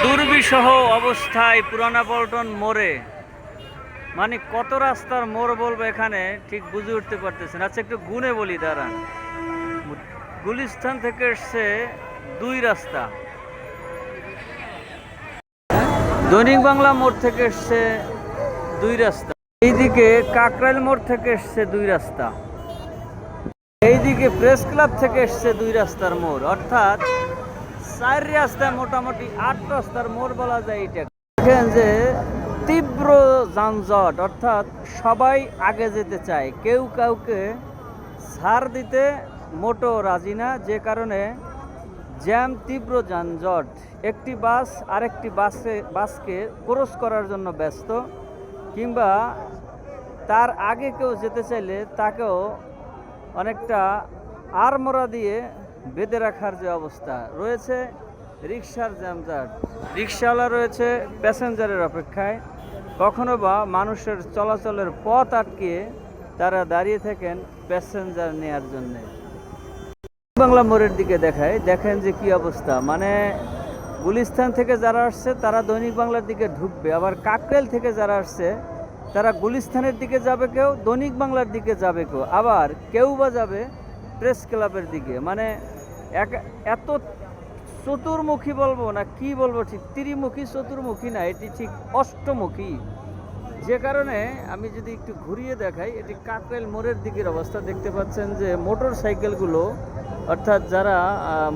দুর্বিষহ অবস্থায় পুরানা পল্টন মোড়ে, মানে কত রাস্তার মোড় বলবো এখানে ঠিক বুঝে উঠতে পারতেছেন। আচ্ছা একটু গুনে বলি দাঁড়ান। গুলিস্তান থেকে এসছে 2 রাস্তা, দৈনিক বাংলা মোড় থেকে এসছে 2 রাস্তা, এইদিকে কাকরাইল মোড় থেকে এসছে 2 রাস্তা, এইদিকে প্রেস ক্লাব থেকে এসছে 2 রাস্তার মোড়, অর্থাৎ 4 রাস্তায় মোটামুটি 8 রাস্তার মোড় বলা যায়। এটা দেখেন যে তীব্র যানজট, অর্থাৎ সবাই আগে যেতে চায়, কেউ কাউকে ছাড় দিতে মোটো রাজি না, যে কারণে জ্যাম, তীব্র যানজট। একটি বাস আরেকটি বাসকে ক্রস করার জন্য ব্যস্ত, কিংবা তার আগে কেউ যেতে চাইলে তাকেও অনেকটা আড়মোড়া দিয়ে বেঁধে রাখার যে অবস্থা রয়েছে। রিক্সার জ্যামজাট, রিক্সাওয়ালা রয়েছে প্যাসেঞ্জারের অপেক্ষায়, কখনো বা মানুষের চলাচলের পথ আটকিয়ে তারা দাঁড়িয়ে থাকেন প্যাসেঞ্জার নেয়ার জন্যে। বাংলা মোড়ের দিকে দেখায়, দেখেন যে কি অবস্থা, মানে গুলিস্তান থেকে যারা আসছে তারা দৈনিক বাংলার দিকে ঢুকবে, আবার কাকরাইল থেকে যারা আসছে তারা গুলিস্তানের দিকে যাবে, কেউ দৈনিক বাংলার দিকে যাবে, কেউ আবার কেউ বা যাবে প্রেস ক্লাবের দিকে। মানে এত চতুর্মুখী বলবো না কি বলবো, ঠিক ত্রিমুখী চতুর্মুখী না, এটি ঠিক অষ্টমুখী। যে কারণে আমি যদি একটু ঘুরিয়ে দেখাই, এটি কাকরাইল মোড়ের দিকের অবস্থা। দেখতে পাচ্ছেন যে মোটর সাইকেলগুলো, অর্থাৎ যারা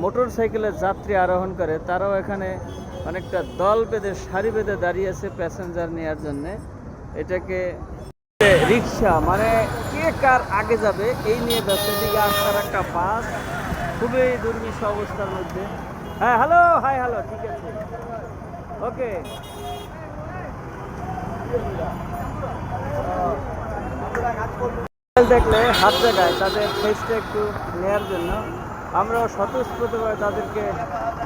মোটর সাইকেলের যাত্রী আরোহণ করে তারাও এখানে অনেকটা দল বেঁধে সারি বেঁধে দাঁড়িয়ে আছে প্যাসেঞ্জার নেওয়ার জন্যে। এটাকে রিক্সা, মানে কে কার আগে যাবে এই নিয়ে ব্যস্ত। দিকে আসার একটা বাস খুবই দুর্বিষহ অবস্থার মধ্যে। হ্যাঁ হ্যালো, হাই হ্যালো, ঠিক আছে, ওকে। দেখলে হাত জায়গায় তাদের ফেসটা একটু নেওয়ার জন্য, আমরাও স্বতঃস্ফূর্তভাবে তাদেরকে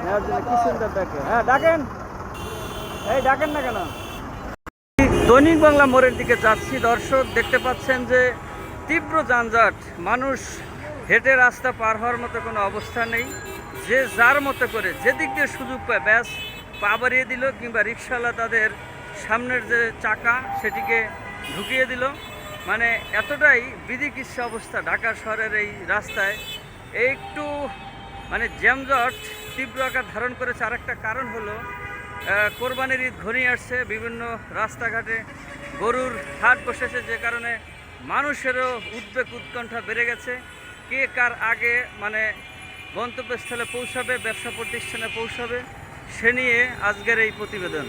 নেওয়ার জন্য কি সুন্দর ডাকে। হ্যাঁ ডাকেন, এই ডাকেন না কেন। দৈনিক বাংলা মোড়ের দিকে যাচ্ছি দর্শক, দেখতে পাচ্ছেন যে তীব্র যানজট, মানুষ হেঁটে রাস্তা পার হওয়ার মতো কোনো অবস্থা নেই। যে যার মতো করে যেদিক দিয়ে সুযোগ পায় ব্যাস পা বাড়িয়ে দিল, কিংবা রিক্সাওয়ালা তাদের সামনের যে চাকা সেটিকে ঢুকিয়ে দিল। মানে এতটাই বিধিকিচ্ছা অবস্থা ঢাকা শহরের এই রাস্তায়। একটু মানে জ্যামজট তীব্র আকার ধারণ করেছে। আরেকটা কারণ হলো কোরবানির ঈদ ঘনিয়ে আসছে, বিভিন্ন রাস্তাঘাটে গরুর হাট বসেছে, যে কারণে মানুষেরও উদ্বেগ উৎকণ্ঠা বেড়ে গেছে। কে কার আগে মানে গন্তব্যস্থলে পৌঁছাবে, ব্যবসা প্রতিষ্ঠানে পৌঁছাবে, সে নিয়ে আজকের এই প্রতিবেদন।